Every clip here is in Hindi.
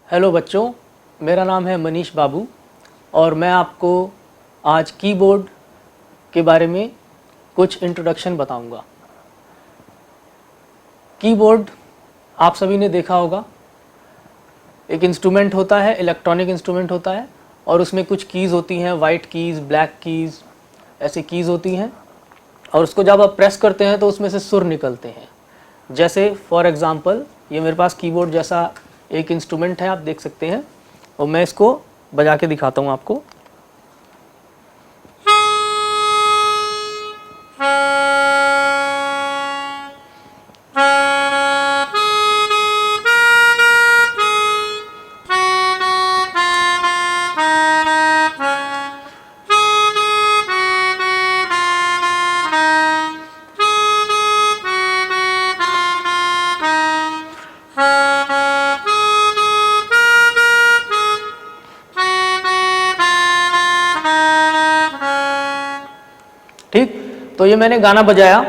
हेलो बच्चों, मेरा नाम है मनीष बाबू और मैं आपको आज कीबोर्ड के बारे में कुछ इंट्रोडक्शन बताऊंगा। कीबोर्ड आप सभी ने देखा होगा, एक इंस्ट्रूमेंट होता है, इलेक्ट्रॉनिक इंस्ट्रूमेंट होता है और उसमें कुछ कीज़ होती हैं, वाइट कीज़, ब्लैक कीज़, ऐसी कीज़ होती हैं और उसको जब आप प्रेस करते हैं तो उसमें से सुर निकलते हैं। जैसे फॉर एग्ज़ाम्पल ये मेरे पास कीबोर्ड जैसा एक इंस्ट्रूमेंट है, आप देख सकते हैं और मैं इसको बजा के दिखाता हूँ आपको। ठीक, तो ये मैंने गाना बजाया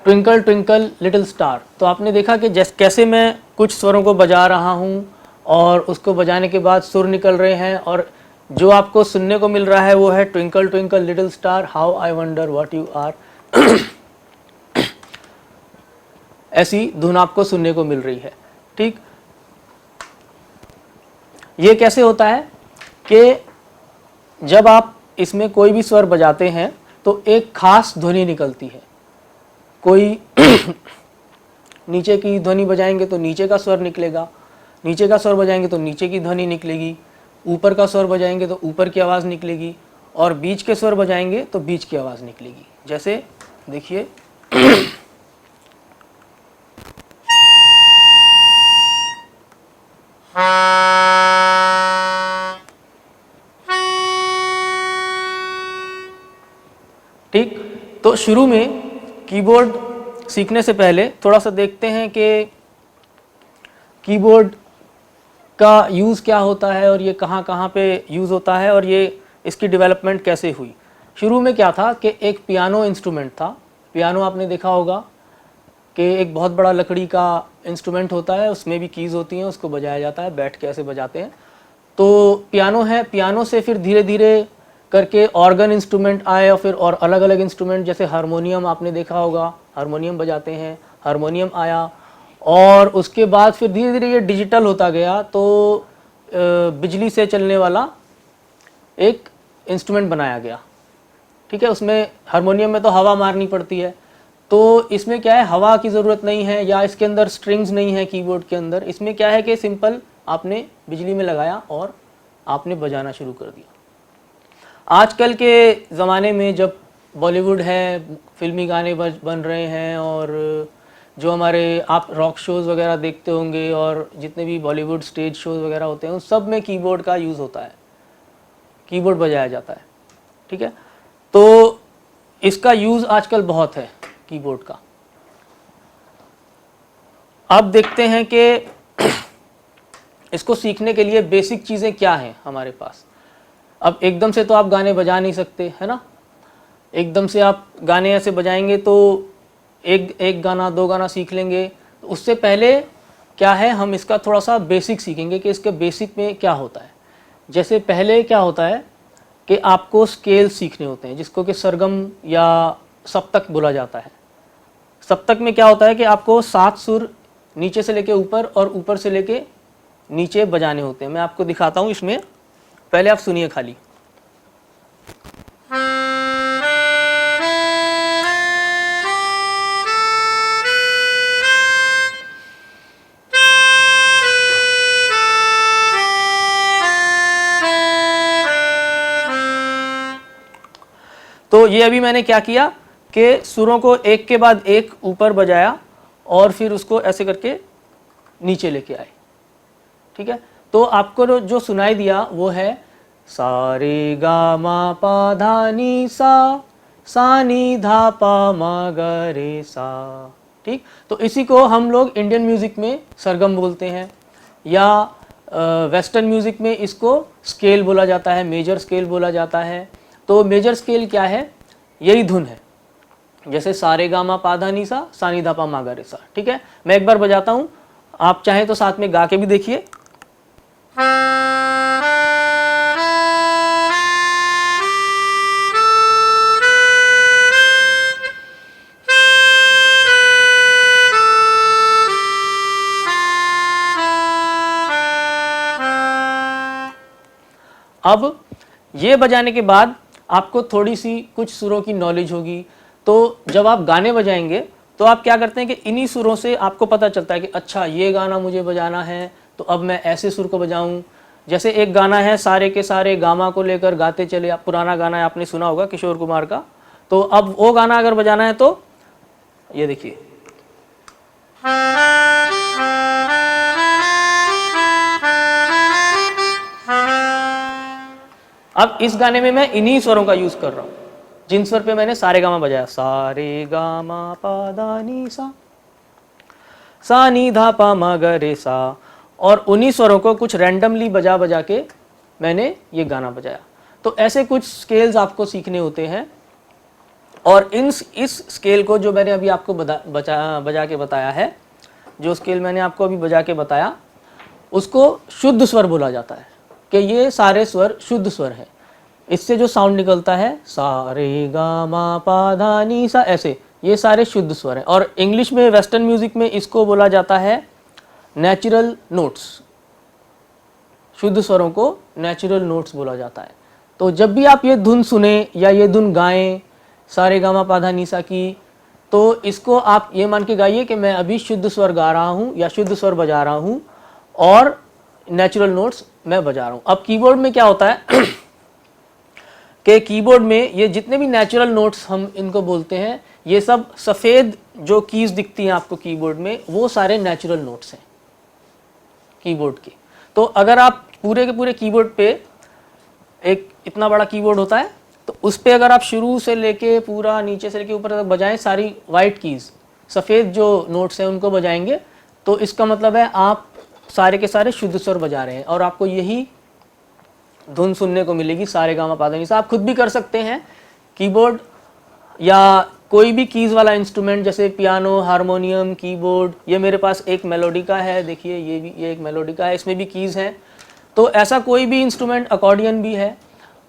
ट्विंकल ट्विंकल लिटिल स्टार। तो आपने देखा कि कैसे मैं कुछ स्वरों को बजा रहा हूँ और उसको बजाने के बाद सुर निकल रहे हैं और जो आपको सुनने को मिल रहा है वो है twinkle twinkle little star, how I wonder what you are. ऐसी धुन आपको सुनने को मिल रही है। ठीक, ये कैसे होता है कि जब आप इसमें कोई भी स्वर बजाते हैं तो एक खास ध्वनि निकलती है। कोई नीचे की ध्वनि बजाएंगे तो नीचे का स्वर निकलेगा, नीचे का स्वर बजाएंगे तो नीचे की ध्वनि निकलेगी, ऊपर का स्वर बजाएंगे तो ऊपर की आवाज़ निकलेगी और बीच के स्वर बजाएंगे तो बीच की आवाज़ निकलेगी। जैसे देखिए ठीक, तो शुरू में कीबोर्ड सीखने से पहले थोड़ा सा देखते हैं कि कीबोर्ड का यूज़ क्या होता है और ये कहाँ कहाँ पे यूज़ होता है और ये इसकी डेवलपमेंट कैसे हुई। शुरू में क्या था कि एक पियानो इंस्ट्रूमेंट था। पियानो आपने देखा होगा कि एक बहुत बड़ा लकड़ी का इंस्ट्रूमेंट होता है, उसमें भी कीज़ होती हैं, उसको बजाया जाता है, बैठ के ऐसे बजाते हैं। तो पियानो है, पियानो से फिर धीरे धीरे करके ऑर्गन इंस्ट्रूमेंट आए और फिर और अलग अलग इंस्ट्रूमेंट, जैसे हारमोनियम आपने देखा होगा, हारमोनियम बजाते हैं, हारमोनियम आया और उसके बाद फिर धीरे धीरे ये डिजिटल होता गया। तो बिजली से चलने वाला एक इंस्ट्रूमेंट बनाया गया। ठीक है, उसमें हारमोनियम में तो हवा मारनी पड़ती है, तो इसमें क्या है, हवा की ज़रूरत नहीं है या इसके अंदर स्ट्रिंग्स नहीं है कीबोर्ड के अंदर। इसमें क्या है कि सिंपल आपने बिजली में लगाया और आपने बजाना शुरू कर दिया। आजकल के ज़माने में जब बॉलीवुड है, फिल्मी गाने बन रहे हैं और जो हमारे आप रॉक शोज़ वगैरह देखते होंगे और जितने भी बॉलीवुड स्टेज शोज़ वगैरह होते हैं उन सब में कीबोर्ड का यूज़ होता है, कीबोर्ड बजाया जाता है। ठीक है, तो इसका यूज़ आजकल बहुत है कीबोर्ड का। अब देखते हैं कि इसको सीखने के लिए बेसिक चीज़ें क्या हैं हमारे पास। अब एकदम से तो आप गाने बजा नहीं सकते, है ना। एकदम से आप गाने ऐसे बजाएंगे तो एक गाना दो गाना सीख लेंगे। तो उससे पहले क्या है, हम इसका थोड़ा सा बेसिक सीखेंगे कि इसके बेसिक में क्या होता है। जैसे पहले क्या होता है कि आपको स्केल सीखने होते हैं, जिसको कि सरगम या सप्तक बोला जाता है। सप्तक में क्या होता है कि आपको 7 सुर नीचे से लेके ऊपर और ऊपर से लेके नीचे बजाने होते हैं। मैं आपको दिखाता हूँ इसमें, पहले आप सुनिए खाली। तो ये अभी मैंने क्या किया कि सुरों को एक के बाद एक ऊपर बजाया और फिर उसको ऐसे करके नीचे लेके आए। ठीक है, तो आपको जो सुनाई दिया वो है सा रे गा मा पा धा नी सा, सा नी धा पा मा गा रे सा। ठीक, तो इसी को हम लोग इंडियन म्यूज़िक में सरगम बोलते हैं या वेस्टर्न म्यूज़िक में इसको स्केल बोला जाता है, मेजर स्केल बोला जाता है। तो मेजर स्केल क्या है, यही धुन है, जैसे सा रे गा मा पा धा नी सा, सा नी धा पा मा गा रे सा। ठीक है, मैं एक बार बजाता हूँ, आप चाहें तो साथ में गा के भी देखिए। अब ये बजाने के बाद आपको थोड़ी सी कुछ सुरों की नॉलेज होगी, तो जब आप गाने बजाएंगे तो आप क्या करते हैं कि इन्हीं सुरों से आपको पता चलता है कि अच्छा ये गाना मुझे बजाना है तो अब मैं ऐसे सुर को बजाऊं। जैसे एक गाना है सारे के सारे गामा को लेकर गाते चले, पुराना गाना है, आपने सुना होगा किशोर कुमार का। तो अब वो गाना अगर बजाना है तो ये देखिए, अब इस गाने में मैं इन्हीं स्वरों का यूज कर रहा हूं, जिन स्वर पे मैंने सारे गामा बजाया, सारे गामा पा धा नी सा नी धा पा मा ग रे सा, और उन्हीं स्वरों को कुछ रैंडमली बजा बजा के मैंने ये गाना बजाया। तो ऐसे कुछ स्केल्स आपको सीखने होते हैं, और इस स्केल को जो मैंने अभी आपको बजा के बताया है, जो स्केल मैंने आपको अभी बजा के बताया, उसको शुद्ध स्वर बोला जाता है कि ये सारे स्वर शुद्ध स्वर है। इससे जो साउंड निकलता है सा रे गा मा पा धा नी सा, ऐसे ये सारे शुद्ध स्वर हैं। और इंग्लिश में, वेस्टर्न म्यूजिक में इसको बोला जाता है नेचुरल नोट्स। शुद्ध स्वरों को नेचुरल नोट्स बोला जाता है। तो जब भी आप ये धुन सुने या ये धुन गाएं सारे गा मा पा धा नी सा की, तो इसको आप ये मान के गाइए कि मैं अभी शुद्ध स्वर गा रहा हूँ या शुद्ध स्वर बजा रहा हूँ और नेचुरल नोट्स मैं बजा रहा हूँ। अब कीबोर्ड में क्या होता है कि कीबोर्ड में ये जितने भी नेचुरल नोट्स हम इनको बोलते हैं, ये सब सफ़ेद जो कीज दिखती हैं आपको कीबोर्ड में, वो सारे नेचुरल नोट्स हैं कीबोर्ड के। तो अगर आप पूरे के पूरे कीबोर्ड पे, एक इतना बड़ा कीबोर्ड होता है, तो उस पे अगर आप शुरू से लेके पूरा नीचे से लेके ऊपर तक बजाएं, सारी वाइट कीज, सफ़ेद जो नोट्स हैं उनको बजाएंगे, तो इसका मतलब है आप सारे के सारे शुद्ध स्वर बजा रहे हैं और आपको यही धुन सुनने को मिलेगी, सारे गामा पा धा नी सा। आप खुद भी कर सकते हैं, कीबोर्ड या कोई भी कीज वाला इंस्ट्रूमेंट जैसे पियानो, हारमोनियम, कीबोर्ड, ये मेरे पास एक मेलोडी का है, देखिए ये एक मेलोडी का है, इसमें भी कीज हैं। तो ऐसा कोई भी इंस्ट्रूमेंट, अकॉर्डियन भी है,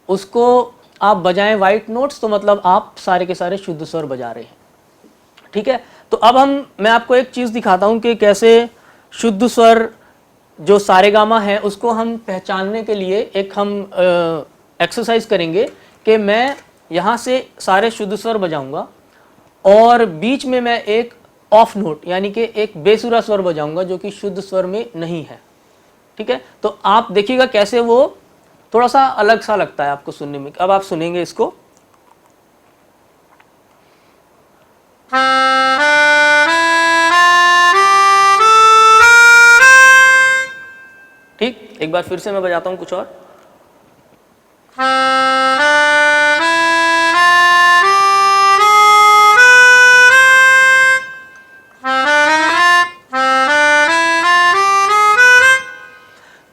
उसको आप बजाएं वाइट नोट्स, तो मतलब आप सारे के सारे शुद्ध स्वर बजा रहे हैं। ठीक है, तो अब मैं आपको एक चीज़ दिखाता हूँ कि कैसे शुद्ध स्वर जो सारे गामा है उसको हम पहचानने के लिए एक हम एक्सरसाइज करेंगे कि मैं यहाँ से सारे शुद्ध स्वर बजाऊंगा और बीच में मैं एक ऑफ नोट यानी कि एक बेसुरा स्वर बजाऊंगा जो कि शुद्ध स्वर में नहीं है। ठीक है, तो आप देखिएगा कैसे वो थोड़ा सा अलग सा लगता है आपको सुनने में। अब आप सुनेंगे इसको, ठीक, एक बार फिर से मैं बजाता हूं कुछ और।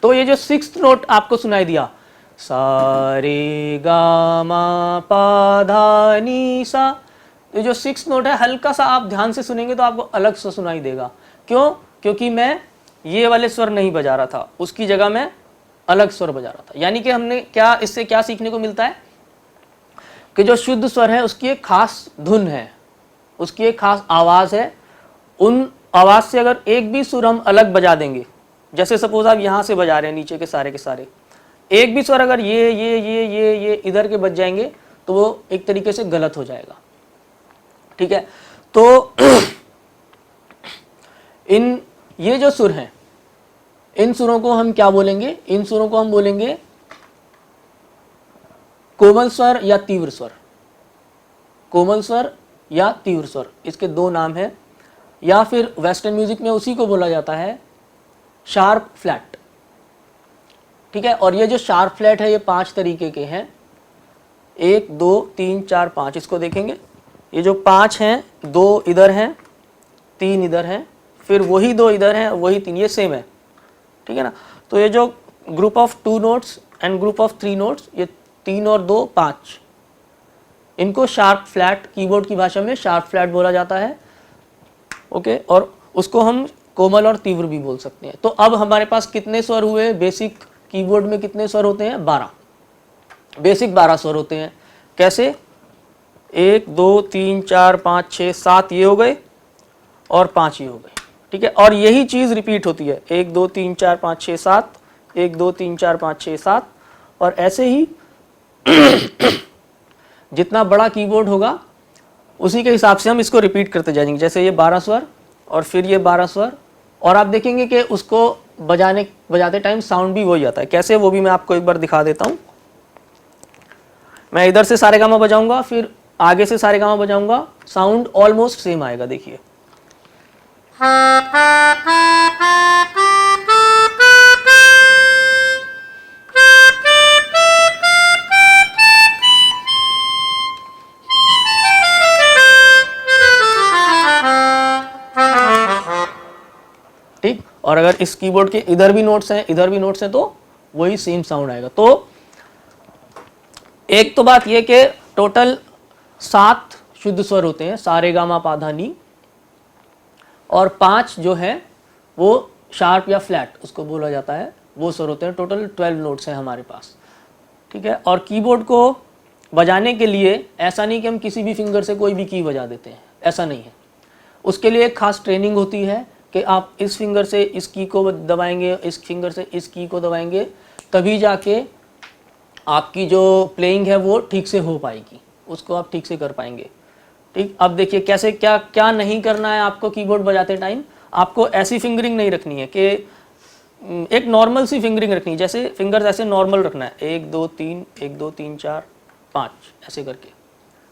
तो ये जो सिक्स्थ नोट आपको सुनाई दिया, सा रे गा मा पा धा नी सा, ये जो सिक्स्थ नोट है, हल्का सा आप ध्यान से सुनेंगे तो आपको अलग सा सुनाई देगा। क्यों? क्योंकि मैं ये वाले स्वर नहीं बजा रहा था, उसकी जगह मैं अलग स्वर बजा रहा था। यानी कि हमने क्या, इससे क्या सीखने को मिलता है कि जो शुद्ध स्वर है उसकी एक खास धुन है, उसकी एक खास आवाज़ है। उन आवाज़ से अगर एक भी सुर हम अलग बजा देंगे, जैसे सपोज आप यहाँ से बजा रहे हैं नीचे के सारे, एक भी स्वर अगर ये इधर के बज जाएंगे तो वो एक तरीके से गलत हो जाएगा। ठीक है, तो ये जो सुर हैं, इन सुरों को हम क्या बोलेंगे? इन सुरों को हम बोलेंगे कोमल स्वर या तीव्र स्वर। कोमल स्वर या तीव्र स्वर, इसके दो नाम हैं। या फिर वेस्टर्न म्यूजिक में उसी को बोला जाता है शार्प फ्लैट। ठीक है, और ये जो शार्प फ्लैट है ये 5 तरीके के हैं, 1 2 3 4 5। इसको देखेंगे, ये जो 5 हैं, 2 इधर हैं, 3 इधर हैं, फिर वही 2 इधर हैं, वही 3, ये सेम है। ठीक है ना, तो ये जो group of 2 notes and group of 3 notes, ये 3 और 2 5, इनको शार्प फ्लैट, कीबोर्ड की भाषा में शार्प फ्लैट बोला जाता है। ओके, और उसको हम कोमल और तीव्र भी बोल सकते हैं। तो अब हमारे पास कितने स्वर हुए? बेसिक कीबोर्ड में कितने स्वर होते हैं? 12। बेसिक 12 स्वर होते हैं। कैसे? 1 2 3 4 5 6 7 ये हो गए और 5 ये हो गए, ठीक है। और यही चीज़ रिपीट होती है, 1 2 3 4 5 6 7, 1 2 3 4 5 6 7, और ऐसे ही जितना बड़ा कीबोर्ड होगा उसी के हिसाब से हम इसको रिपीट करते जाएंगे। जैसे ये 12 स्वर और फिर ये 12 स्वर, और आप देखेंगे कि उसको बजाते टाइम साउंड भी वही आता है। कैसे, वो भी मैं आपको एक बार दिखा देता हूँ। मैं इधर से सारेगामा बजाऊंगा, फिर आगे से सारेगामा बजाऊंगा, साउंड ऑलमोस्ट सेम आएगा। देखिए, ठीक। और अगर इस कीबोर्ड के इधर भी नोट्स हैं, इधर भी नोट्स हैं, तो वही सेम साउंड आएगा। तो एक तो बात ये कि टोटल 7 शुद्ध स्वर होते हैं, सारे गामा पा धा नी, और 5 जो है वो शार्प या फ्लैट उसको बोला जाता है, वो स्वर होते हैं। टोटल 12 नोट्स हैं हमारे पास, ठीक है। और कीबोर्ड को बजाने के लिए ऐसा नहीं कि हम किसी भी फिंगर से कोई भी की बजा देते हैं, ऐसा नहीं है। उसके लिए एक खास ट्रेनिंग होती है कि आप इस फिंगर से इस की को दबाएंगे, इस फिंगर से इस की को दबाएंगे, तभी जाके आपकी जो प्लेइंग है वो ठीक से हो पाएगी, उसको आप ठीक से कर पाएंगे, ठीक। अब देखिए कैसे, क्या क्या नहीं करना है आपको कीबोर्ड बजाते टाइम। आपको ऐसी फिंगरिंग नहीं रखनी है कि एक नॉर्मल सी फिंगरिंग रखनी है, जैसे फिंगर्स ऐसे नॉर्मल रखना है, 1 2 3 1 2 3 4 5 ऐसे करके,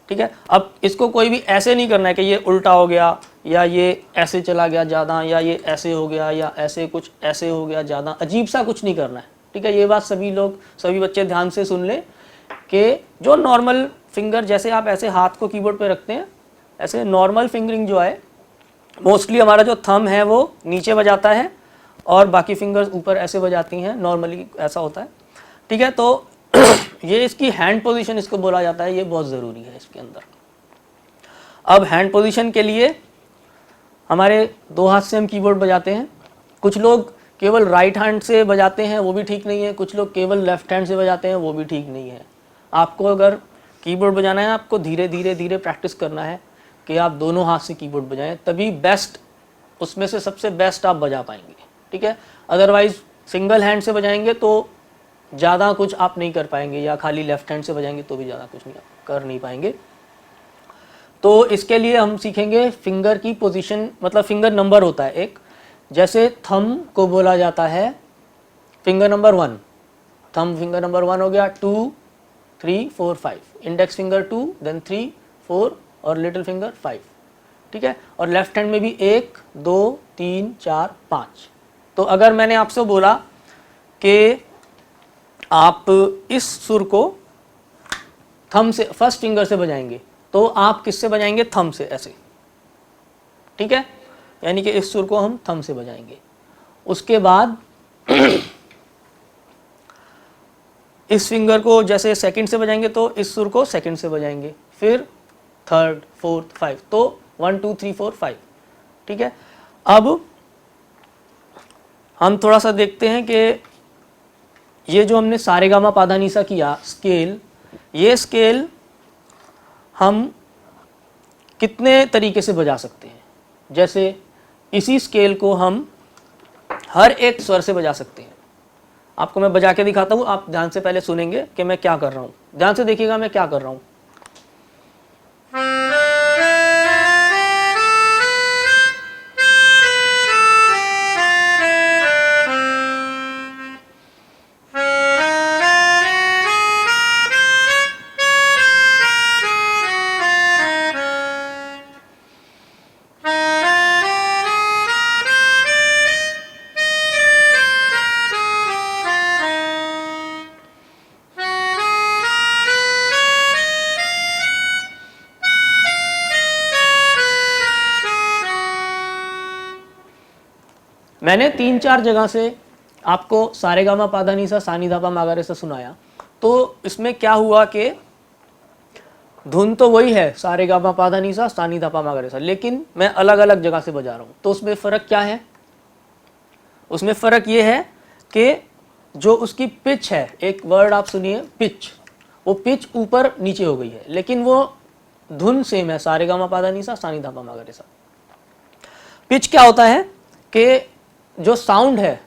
ठीक है। अब इसको कोई भी ऐसे नहीं करना है कि ये उल्टा हो गया, या ये ऐसे चला गया ज़्यादा, या ये ऐसे हो गया, या ऐसे कुछ ऐसे हो गया ज़्यादा, अजीब सा कुछ नहीं करना है, ठीक है। ये बात सभी बच्चे ध्यान से सुन लें कि जो नॉर्मल फिंगर, जैसे आप ऐसे हाथ को कीबोर्ड पे रखते हैं, ऐसे नॉर्मल फिंगरिंग जो है, मोस्टली हमारा जो थंब है वो नीचे बजाता है और बाकी फिंगर्स ऊपर ऐसे बजाती हैं, नॉर्मली ऐसा होता है, ठीक है। तो ये इसकी हैंड पोजीशन इसको बोला जाता है, ये बहुत ज़रूरी है इसके अंदर। अब हैंड पोजीशन के लिए हमारे 2 हाथ से हम कीबोर्ड बजाते हैं। कुछ लोग केवल राइट हैंड से बजाते हैं, वो भी ठीक नहीं है। कुछ लोग केवल लेफ्ट हैंड से बजाते हैं, वो भी ठीक नहीं है। आपको अगर कीबोर्ड बजाना है, आपको धीरे धीरे धीरे प्रैक्टिस करना है कि आप दोनों हाथ से कीबोर्ड बजाएं, तभी बेस्ट, उसमें से सबसे बेस्ट आप बजा पाएंगे, ठीक है। अदरवाइज सिंगल हैंड से बजाएंगे तो ज़्यादा कुछ आप नहीं कर पाएंगे, या खाली लेफ्ट हैंड से बजाएंगे तो भी ज़्यादा कुछ नहीं कर नहीं पाएंगे। तो इसके लिए हम सीखेंगे फिंगर की पोजीशन, मतलब फिंगर नंबर होता है एक। जैसे थंब को बोला जाता है finger number 1, thumb finger number 1 हो गया, 2 3 4 5, इंडेक्स फिंगर 2, देन 3 4 और लिटिल फिंगर 5, ठीक है। और लेफ्ट हैंड में भी 1 2 3 4 5। तो अगर मैंने आपसे बोला कि आप इस सुर को थंब से, फर्स्ट फिंगर से बजाएंगे, तो आप किससे बजाएंगे? थंब से, ऐसे, ठीक है। यानी कि इस सुर को हम थंब से बजाएंगे। उसके बाद इस फिंगर को जैसे सेकंड से बजाएंगे तो इस सुर को सेकंड से बजाएंगे, फिर थर्ड, फोर्थ, 5, तो 1 2 3 4 5, ठीक है। अब हम थोड़ा सा देखते हैं कि ये जो हमने सारेगामा पाधा निसा किया स्केल, ये स्केल हम कितने तरीके से बजा सकते हैं। जैसे इसी स्केल को हम हर एक स्वर से बजा सकते हैं। आपको मैं बजा के दिखाता हूँ, आप ध्यान से पहले सुनेंगे कि मैं क्या कर रहा हूँ। ध्यान से देखिएगा मैं क्या कर रहा हूँ। मैंने 3-4 जगह से आपको सारेगामा पाधा निसा सानी धापा मागारे से सुनाया, तो इसमें क्या हुआ कि धुन तो वही है, सारेगामा पाधा निसा सानी धापा मागारे सा, लेकिन मैं अलग अलग जगह से बजा रहा हूँ। तो उसमें फ़र्क क्या है? उसमें फ़र्क ये है कि जो उसकी पिच है, एक वर्ड आप सुनिए पिच, वो पिच ऊपर नीचे हो गई है, लेकिन वो धुन सेम है, सारे गा मा पा धा नी सा नी धा पा मा गा रे सा। पिच क्या होता है कि जो साउंड है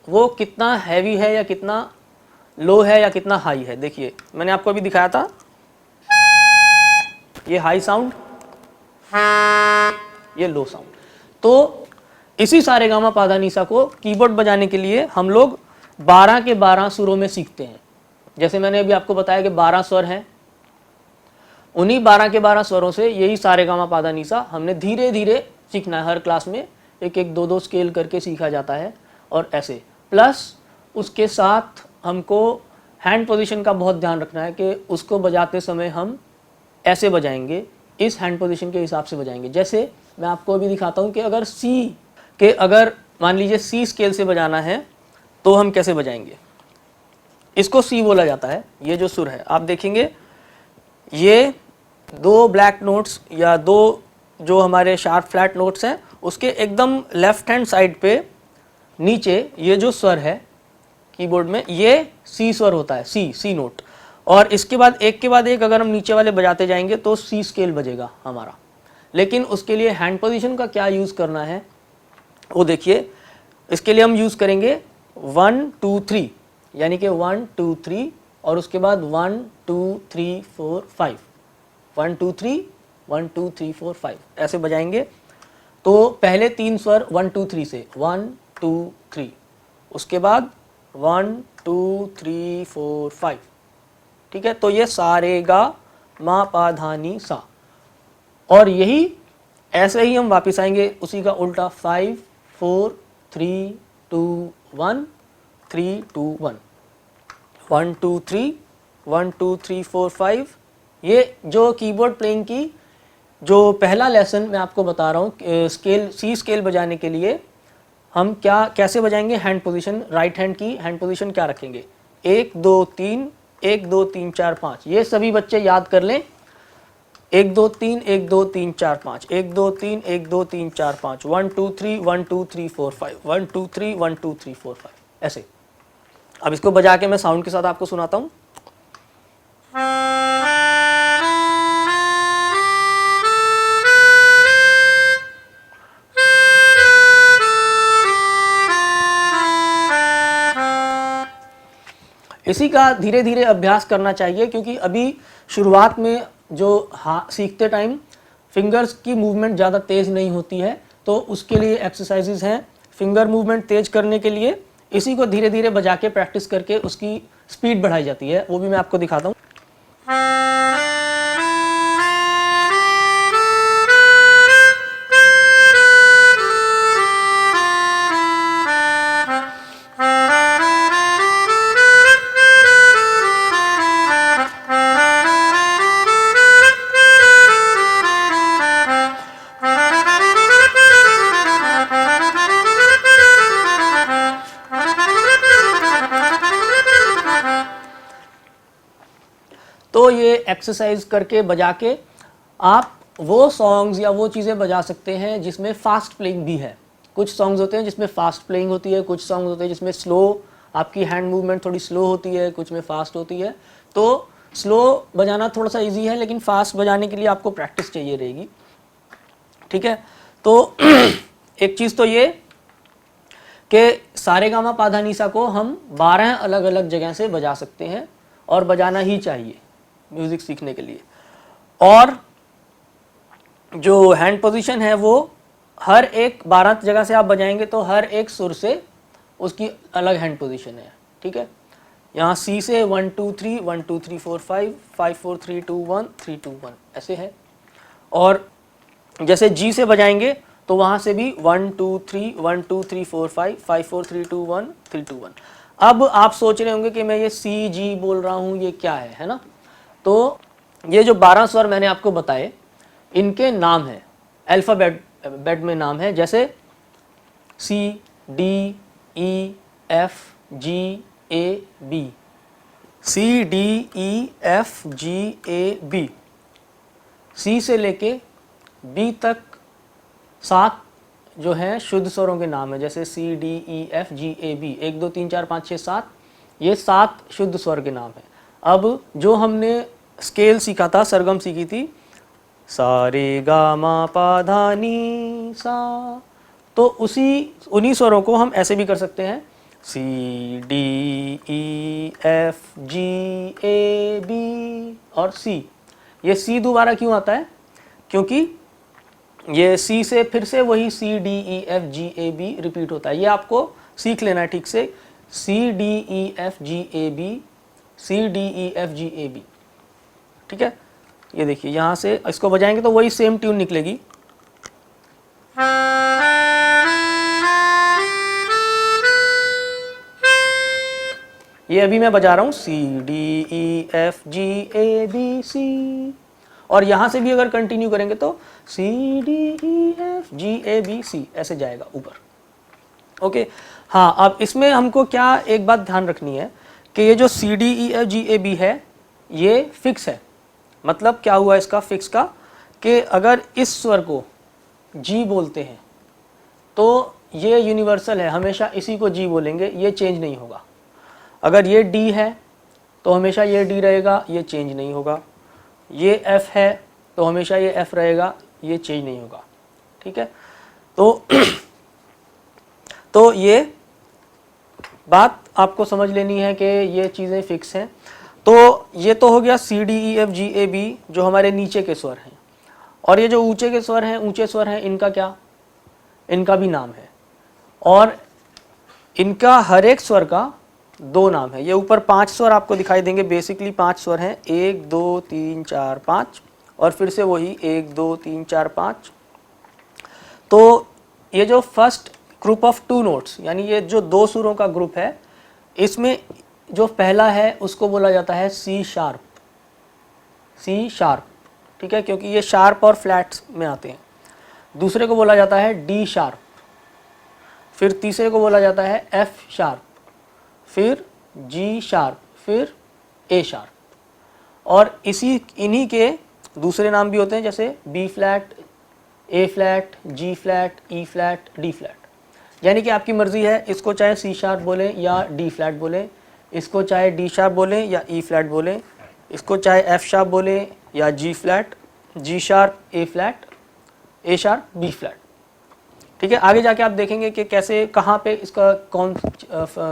वो कितना हैवी है या कितना लो है या कितना हाई है। देखिए मैंने आपको अभी दिखाया था, ये हाई साउंड, ये लो साउंड। तो इसी सारे गा मा पा धा नी सा को कीबोर्ड बजाने के लिए हम लोग 12 के 12 सुरों में सीखते हैं। जैसे मैंने अभी आपको बताया कि 12 स्वर हैं, उन्हीं 12 के 12 स्वरों से यही सारे गा मा पा धा नी सा हमने धीरे धीरे सीखना है। हर क्लास में एक एक दो दो स्केल करके सीखा जाता है और ऐसे। प्लस उसके साथ हमको हैंड पोजीशन का बहुत ध्यान रखना है कि उसको बजाते समय हम ऐसे बजाएंगे, इस हैंड पोजीशन के हिसाब से बजाएंगे। जैसे मैं आपको अभी दिखाता हूँ कि अगर सी के, अगर मान लीजिए सी स्केल से बजाना है तो हम कैसे बजाएंगे। इसको सी बोला जाता है, ये जो सुर है आप देखेंगे, ये दो ब्लैक नोट्स या दो जो हमारे शार्प फ्लैट नोट्स हैं उसके एकदम लेफ्ट हैंड साइड पे नीचे ये जो स्वर है कीबोर्ड में, ये सी स्वर होता है, सी नोट। और इसके बाद एक के बाद एक अगर हम नीचे वाले बजाते जाएंगे तो सी स्केल बजेगा हमारा। लेकिन उसके लिए हैंड पोजीशन का क्या यूज़ करना है वो देखिए। इसके लिए हम यूज़ करेंगे 1 2 3, यानी कि 1 2 3 और उसके बाद 1 2 3 4 5, 1 2 3 1 2 3 4 5 ऐसे बजाएंगे। तो पहले 3 स्वर 1 2 3 से 1 2 3, उसके बाद 1 2 3 4 5, ठीक है। तो ये सारे गा मा पा धा नी सा, और यही ऐसे ही हम वापस आएंगे उसी का उल्टा 5 4 3 2 1 3 2 1, 1 2 3 1 2 3 4 5। ये जो कीबोर्ड प्लेइंग की जो पहला लेसन मैं आपको बता रहा हूँ, स्केल सी स्केल बजाने के लिए हम क्या कैसे बजाएंगे। हैंड पोजीशन, राइट हैंड की हैंड पोजीशन क्या रखेंगे, 1 2 3 1 2 3 4 5। ये सभी बच्चे याद कर लें, 1 2 3 1 2 3 4 5, 1 2 3 1 2 3 4 5, 1 2 3 1 2 3 4 5, 1 2 3 1 2 3 4 5 ऐसे। अब इसको बजा के मैं साउंड के साथ आपको सुनाता हूँ। इसी का धीरे धीरे अभ्यास करना चाहिए, क्योंकि अभी शुरुआत में जो सीखते टाइम फिंगर्स की मूवमेंट ज़्यादा तेज़ नहीं होती है, तो उसके लिए एक्सरसाइजेज हैं फिंगर मूवमेंट तेज़ करने के लिए। इसी को धीरे धीरे बजा के प्रैक्टिस करके उसकी स्पीड बढ़ाई जाती है, वो भी मैं आपको दिखाता हूँ। तो ये एक्सरसाइज करके बजा के आप वो सॉन्ग्स या वो चीज़ें बजा सकते हैं जिसमें फास्ट प्लेइंग भी है। कुछ सॉन्ग्स होते हैं जिसमें फास्ट प्लेइंग होती है, कुछ सॉन्ग्स होते हैं जिसमें स्लो, आपकी हैंड मूवमेंट थोड़ी स्लो होती है, कुछ में फास्ट होती है। तो स्लो बजाना थोड़ा सा इजी है, लेकिन फास्ट बजाने के लिए आपको प्रैक्टिस चाहिए रहेगी, ठीक है। तो एक चीज़ तो ये कि सारे गा मा पा धा नी सा को हम 12 अलग अलग जगह से बजा सकते हैं और बजाना ही चाहिए म्यूज़िक सीखने के लिए। और जो हैंड पोजीशन है वो हर एक 12 जगह से आप बजाएंगे तो हर एक सुर से उसकी अलग हैंड पोजीशन है, ठीक है। यहाँ सी से 1 2 3 1 2 3 4 5 5 4 3 2 1 3 2 1 ऐसे है। और जैसे जी से बजाएंगे तो वहाँ से भी 1 2 3 1 2 3 4 5 5 4 3 2 1 3 2 1। अब आप सोच रहे होंगे कि मैं ये सी जी बोल रहा हूँ, ये क्या है ना। तो ये जो 12 स्वर मैंने आपको बताए, इनके नाम हैं, अल्फ़ाबेट में नाम है, जैसे C D E F G A B, C D E F G A B. C से लेके बी तक 7 जो हैं शुद्ध स्वरों के नाम है, जैसे C D E F G A B, 1 2 3 4 5 6 7, ये 7 शुद्ध स्वर के नाम है। अब जो हमने स्केल सीखा था, सरगम सीखी थी, सा रे गा मा पा धा नी सा, तो उन्हीं स्वरों को हम ऐसे भी कर सकते हैं, C D E F G A B और सी। ये सी दोबारा क्यों आता है? क्योंकि ये सी से फिर से वही C D E F G A B repeat होता है। ये आपको सीख लेना है ठीक से, C D E F G A B, C D E F G A B, ठीक है। ये देखिए यहाँ से इसको बजाएंगे तो वही सेम ट्यून निकलेगी। ये अभी मैं बजा रहा हूँ C D E F G A B C, और यहाँ से भी अगर कंटिन्यू करेंगे तो C D E F G A B C ऐसे जाएगा ऊपर। ओके, हाँ, अब इसमें हमको क्या एक बात ध्यान रखनी है कि ये जो C D E F G A B है ये फिक्स है। मतलब क्या हुआ इसका फिक्स का, कि अगर इस स्वर को जी बोलते हैं तो ये यूनिवर्सल है, हमेशा इसी को जी बोलेंगे, ये चेंज नहीं होगा। अगर ये डी है तो हमेशा ये डी रहेगा, ये चेंज नहीं होगा। ये एफ है तो हमेशा ये एफ रहेगा, ये चेंज नहीं होगा, ठीक है। तो ये बात आपको समझ लेनी है कि ये चीज़ें फिक्स हैं। तो ये तो हो गया C D E F G A B जो हमारे नीचे के स्वर हैं, और ये जो ऊंचे के स्वर हैं, ऊंचे स्वर हैं, इनका क्या, इनका भी नाम है, और इनका हर एक स्वर का 2 नाम है। ये ऊपर 5 स्वर आपको दिखाई देंगे, बेसिकली 5 स्वर हैं, 1 2 3 4 5, और फिर से वही 1 2 3 4 5। तो ये जो फर्स्ट ग्रुप ऑफ 2 नोट्स, यानी ये जो 2 सुरों का ग्रुप है, इसमें जो पहला है उसको बोला जाता है सी शार्प, सी शार्प, ठीक है, क्योंकि ये शार्प और फ्लैट्स में आते हैं। दूसरे को बोला जाता है डी शार्प, फिर तीसरे को बोला जाता है एफ शार्प, फिर जी शार्प, फिर ए शार्प, और इन्हीं के दूसरे नाम भी होते हैं, जैसे B flat, A flat, G flat, E flat, D flat. यानी कि आपकी मर्जी है, इसको चाहे सी शार्प बोलें या डी फ्लैट बोलें, इसको चाहे डी शार्प बोलें या ई फ्लैट बोलें, इसको चाहे एफ शार्प बोलें या जी फ्लैट, जी शार्प, ए फ्लैट, ए शार्प, बी फ्लैट, ठीक है। आगे जाके आप देखेंगे कि कैसे, कहाँ पे इसका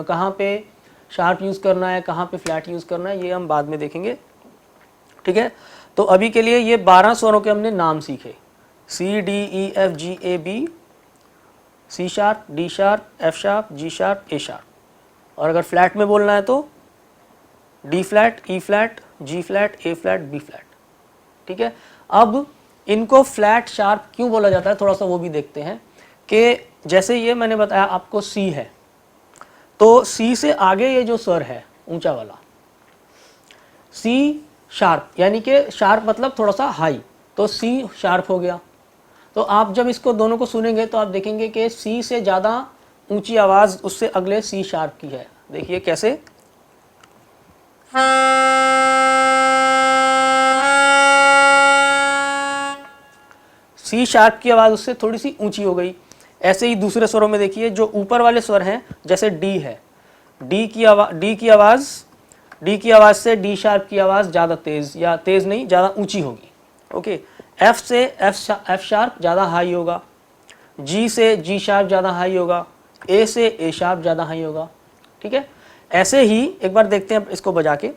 कहाँ पे शार्प यूज़ करना है, कहाँ पे फ्लैट यूज़ करना है, ये हम बाद में देखेंगे, ठीक है। तो अभी के लिए ये 12 स्वरों के हमने नाम सीखे, C D E F G A B, C sharp, D sharp, F sharp, G sharp, A sharp, और अगर फ्लैट में बोलना है तो D flat, E flat, G flat, A flat, B flat, ठीक है। अब इनको फ्लैट शार्प क्यों बोला जाता है, थोड़ा सा वो भी देखते हैं कि जैसे ये मैंने बताया आपको सी है, तो सी से आगे ये जो स्वर है ऊंचा वाला, सी शार्प, यानी कि शार्प मतलब थोड़ा सा हाई, तो सी शार्प हो गया। तो आप जब इसको दोनों को सुनेंगे तो आप देखेंगे कि सी से ज़्यादा ऊंची आवाज़ उससे अगले सी शार्प की है। देखिए कैसे, सी शार्प की आवाज़ उससे थोड़ी सी ऊंची हो गई। ऐसे ही दूसरे स्वरों में देखिए, जो ऊपर वाले स्वर हैं, जैसे डी है, डी की आवाज़ से डी शार्प की आवाज़ ज़्यादा तेज़, या तेज़ नहीं, ज़्यादा ऊंची होगी। ओके, एफ से एफ शार्प ज़्यादा हाई होगा, जी से जी शार्प ज़्यादा हाई होगा, ए से ए शार्प ज़्यादा हाई होगा, ठीक है। ऐसे ही एक बार देखते हैं इसको बजा के,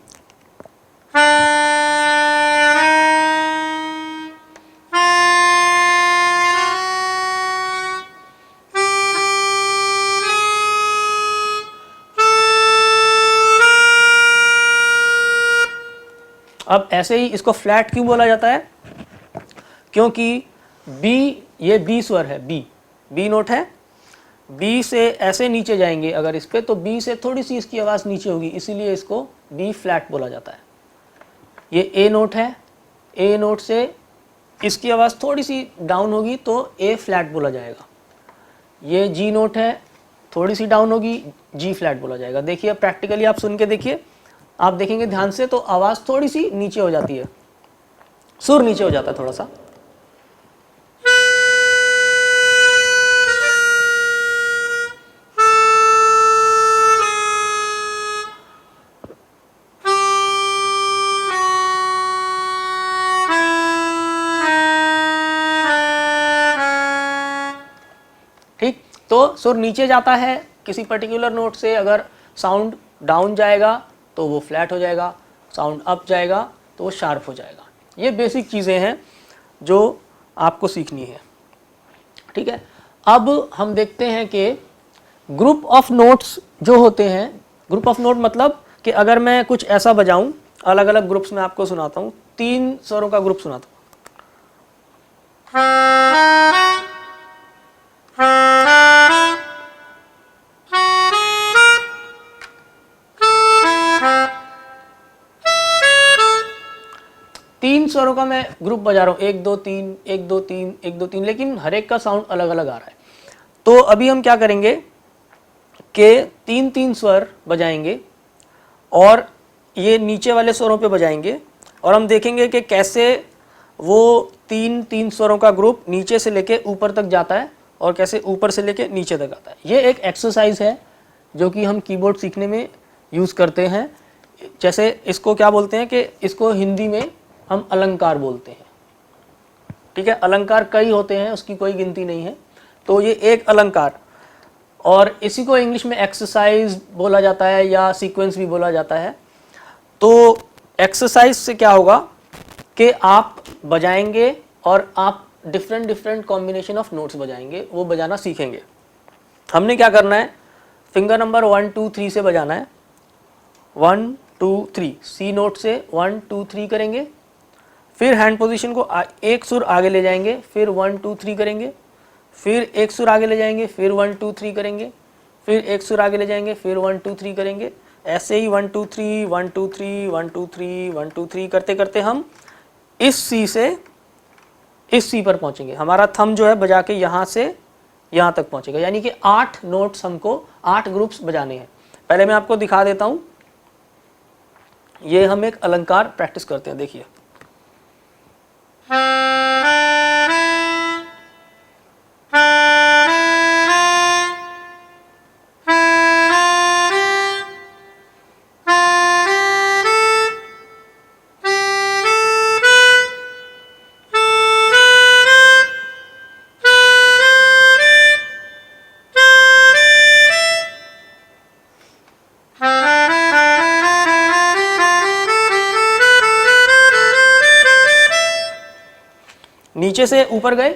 अब ऐसे ही इसको फ्लैट क्यों बोला जाता है, क्योंकि बी, ये बी स्वर है, बी नोट है, बी से ऐसे नीचे जाएंगे अगर इस पे, तो बी से थोड़ी सी इसकी आवाज़ नीचे होगी, इसीलिए इसको बी फ्लैट बोला जाता है। ये ए नोट है, ए नोट से इसकी आवाज़ थोड़ी सी डाउन होगी तो ए फ्लैट बोला जाएगा। ये जी नोट है, थोड़ी सी डाउन होगी, जी फ्लैट बोला जाएगा। देखिए प्रैक्टिकली आप सुन के देखिए, आप देखेंगे ध्यान से तो आवाज़ थोड़ी सी नीचे हो जाती है, सुर नीचे हो जाता है थोड़ा सा। तो सुर नीचे जाता है किसी पर्टिकुलर नोट से, अगर साउंड डाउन जाएगा तो वो फ्लैट हो जाएगा, साउंड अप जाएगा तो वो शार्प हो जाएगा। ये बेसिक चीज़ें हैं जो आपको सीखनी है, ठीक है। अब हम देखते हैं कि ग्रुप ऑफ नोट्स जो होते हैं, ग्रुप ऑफ नोट मतलब कि अगर मैं कुछ ऐसा बजाऊं, अलग अलग ग्रुप्स में आपको सुनाता हूं, 3 स्वरों का ग्रुप सुनाता हूं। 3 स्वरों का मैं ग्रुप बजा रहा हूँ, 1 2 3 1 2 3 1 2 3, लेकिन हर एक का साउंड अलग अलग आ रहा है। तो अभी हम क्या करेंगे कि 3 स्वर बजाएंगे और ये नीचे वाले स्वरों पे बजाएंगे, और हम देखेंगे कि कैसे वो 3 स्वरों का ग्रुप नीचे से लेके ऊपर तक जाता है और कैसे ऊपर से लेके नीचे तक आता है। ये एक एक्सरसाइज है जो कि हम कीबोर्ड सीखने में यूज़ करते हैं। जैसे इसको क्या बोलते हैं कि इसको हिंदी में हम अलंकार बोलते हैं, ठीक है। अलंकार कई होते हैं, उसकी कोई गिनती नहीं है, तो ये एक अलंकार, और इसी को इंग्लिश में एक्सरसाइज बोला जाता है या सीक्वेंस भी बोला जाता है। तो एक्सरसाइज से क्या होगा कि आप बजाएंगे और आप डिफरेंट कॉम्बिनेशन ऑफ नोट्स बजाएंगे, वो बजाना सीखेंगे। हमने क्या करना है, फिंगर नंबर 1 2 3 से बजाना है, 1 2 3, सी नोट से 1 2 3 करेंगे, फिर हैंड पोजीशन को एक सुर आगे ले जाएंगे, फिर 1 2 3 करेंगे, फिर एक सुर आगे ले जाएंगे, फिर 1 2 3 करेंगे, फिर एक सुर आगे ले जाएंगे, फिर 1 2 3 करेंगे। ऐसे ही 1 2 3 1 2 3 1 2 3 1 2 3 करते करते हम इस सी से इस सी पर पहुंचेंगे। हमारा थंब जो है बजा के यहाँ से यहाँ तक पहुंचेगा, यानी कि 8 नोट्स हमको 8 ग्रुप्स बजाने हैं। पहले मैं आपको दिखा देता हूँ, ये हम एक अलंकार प्रैक्टिस करते हैं, देखिए। नीचे से ऊपर गए,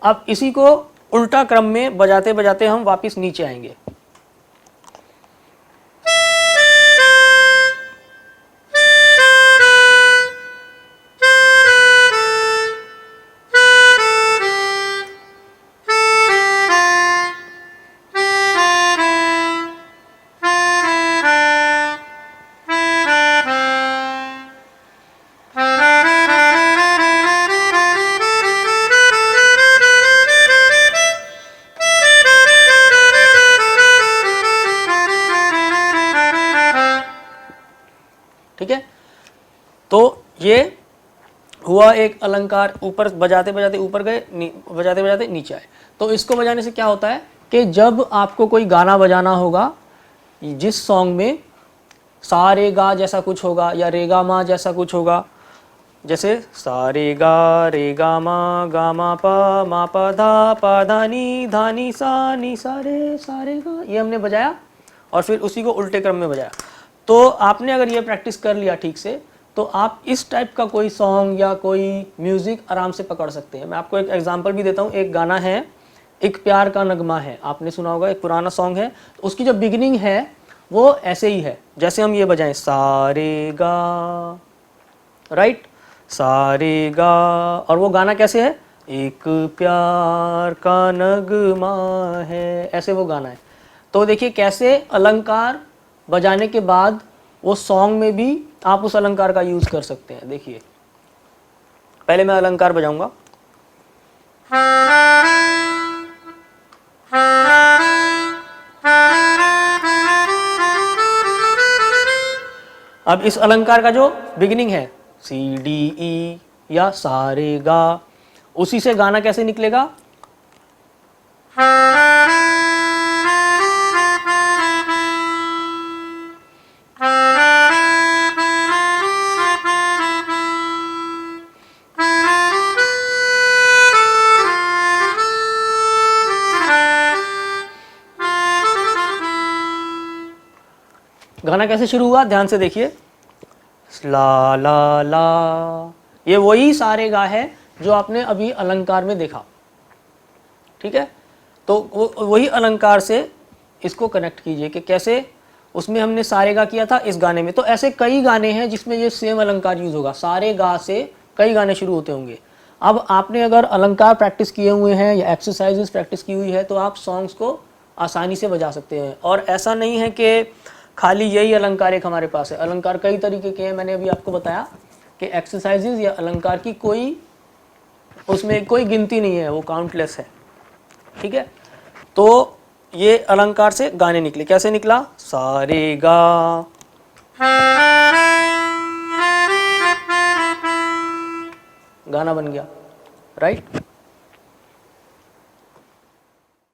अब इसी को उल्टा क्रम में बजाते बजाते हम वापस नीचे आएंगे। ठीक है, तो ये हुआ एक अलंकार, ऊपर बजाते बजाते ऊपर गए, बजाते बजाते नीचे आए। तो इसको बजाने से क्या होता है कि जब आपको कोई गाना बजाना होगा जिस सॉन्ग में सा रे गा जैसा कुछ होगा या रे गा मा जैसा कुछ होगा, जैसे सा रे गा मा पा धा नी सा रे गा, ये हमने बजाया और फिर उसी को उल्टे क्रम में बजाया। तो आपने अगर ये प्रैक्टिस कर लिया ठीक से, तो आप इस टाइप का कोई सॉन्ग या कोई म्यूज़िक आराम से पकड़ सकते हैं। मैं आपको एक एग्जांपल भी देता हूँ। एक गाना है, एक प्यार का नगमा है, आपने सुना होगा, एक पुराना सॉन्ग है। तो उसकी जो बिगिनिंग है वो ऐसे ही है, जैसे हम ये बजाएं सा रे गा, राइट, सा रे गा, और वो गाना कैसे है, एक प्यार का नगमा है, ऐसे वो गाना है। तो देखिए कैसे अलंकार बजाने के बाद वो सॉन्ग में भी आप उस अलंकार का यूज कर सकते हैं। देखिए पहले मैं अलंकार बजाऊंगा, अब इस अलंकार का जो बिगिनिंग है सी डी ई या सा रे गा, उसी से गाना कैसे निकलेगा, गाना कैसे शुरू हुआ, ध्यान से देखिए, ला ला ला, ये वही सारे गा है जो आपने अभी अलंकार में देखा, ठीक है। तो वही अलंकार से इसको कनेक्ट कीजिए कि कैसे उसमें हमने सारे गा किया था, इस गाने में। तो ऐसे कई गाने हैं जिसमें ये सेम अलंकार यूज होगा, सारे गा से कई गाने शुरू होते होंगे। अब आपने अगर अलंकार प्रैक्टिस किए हुए हैं या एक्सरसाइजेस प्रैक्टिस की हुई है तो आप सॉन्ग्स को आसानी से बजा सकते हैं। और ऐसा नहीं है कि खाली यही अलंकार एक हमारे पास है, अलंकार कई तरीके के हैं। मैंने अभी आपको बताया कि एक्सरसाइजेस या अलंकार की कोई उसमें कोई गिनती नहीं है, वो काउंटलेस है, ठीक है। तो ये अलंकार से गाने निकले, कैसे निकला, सारे गा, गाना बन गया, राइट।